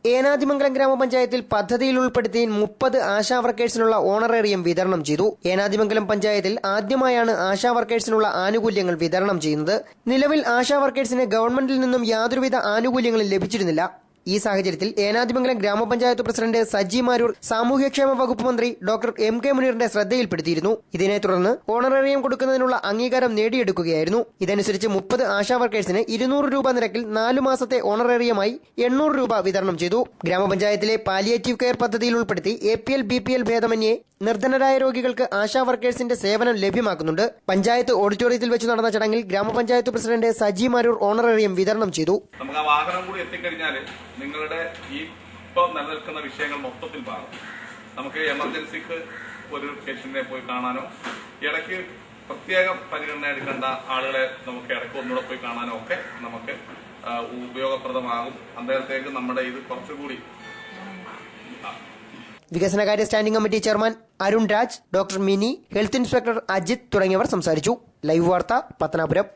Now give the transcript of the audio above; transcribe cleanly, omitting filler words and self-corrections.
ഏനാദിമംഗലം ഗ്രാമപഞ്ചായത്തിൽ പദ്ധതിയിൽ ഉൾപ്പെടുത്തി 30 ആശാ വർക്കേഴ്സിനുള്ള ഓണറേറിയം വിതരണം ചെയ്തു. ഏനാദിമംഗലം പഞ്ചായത്തിൽ ആദ്യമായാണ് ആശാ വർക്കേഴ്സിനുള്ള ആനുകൂല്യങ്ങൾ വിതരണം ചെയ്യുന്നത്. നിലവിൽ ആശാ വർക്കേഴ്സിന് ഗവൺമെന്റിൽ നിന്നും യാതൊരുവിധ ആനുകൂല്യങ്ങളും ലഭിച്ചിരുന്നില്ല. ഈ സാഹചര്യത്തിൽ ഏനാദിമംഗലം ഗ്രാമപഞ്ചായത്ത് പ്രസിഡന്റ് സജി മാരൂർ സാമൂഹ്യക്ഷേമ വകുപ്പ് മന്ത്രി ഡോക്ടർ MK മുനീറിന്റെ ശ്രദ്ധയിൽപ്പെടുത്തിയിരുന്നു. ഇതിനെ തുടർന്ന് ഓണറേറിയം കൊടുക്കുന്നതിനുള്ള അംഗീകാരം നേടിയെടുക്കുകയായിരുന്നു. ഇതനുസരിച്ച് 30 ആശാ വർക്കേഴ്സിന് 200 രൂപ നിരക്കിൽ 4 മാസത്തെ ഓണറേറിയമായി 800 രൂപ വിതരണം ചെയ്തു. ഗ്രാമപഞ്ചായത്തിലെ പാലിയേറ്റീവ് കെയർ പദ്ധതിയിൽ ഉൾപ്പെടുത്തി APL BPL ഭേദമന്യേ നിർധനരായ രോഗികൾക്ക് ആശാ വർക്കേഴ്സിന്റെ സേവനം ലഭ്യമാക്കുന്നുണ്ട്. പഞ്ചായത്ത് ഓഡിറ്റോറിയത്തിൽ വെച്ച് നടന്ന ചടങ്ങിൽ ഗ്രാമപഞ്ചായത്ത് പ്രസിഡന്റ് സജി മാരൂർ ഓണറേറിയം വിതരണം ചെയ്തു. നമുക്ക് ആ വാഹനം കൂടി എത്തിക്കഴിഞ്ഞാൽ നിങ്ങളുടെ ഈ ഇപ്പം നിലനിൽക്കുന്ന വിഷയങ്ങൾ മൊത്തത്തിൽ മാറും. നമുക്ക് എമർജൻസിക്ക് ഒരു പേഷ്യന്റിനെ പോയി കാണാനോ, ഇടയ്ക്ക് പ്രത്യേകം പരിഗണന എടുക്കേണ്ട ആളുകളെ നമുക്ക് ഇടയ്ക്ക് ഒന്നുകൂടെ പോയി കാണാനോ ഒക്കെ നമുക്ക് ഉപയോഗപ്രദമാകും. അന്നേരത്തേക്ക് നമ്മുടെ ഇത് കുറച്ചുകൂടി. വികസനകാര്യ standing committee chairman Arun Raj, doctor Mini, health inspector Ajith തുടങ്ങിയവർ സംസാരിച്ചു. ലൈവ് വാർത്ത, പത്തനാപുരം.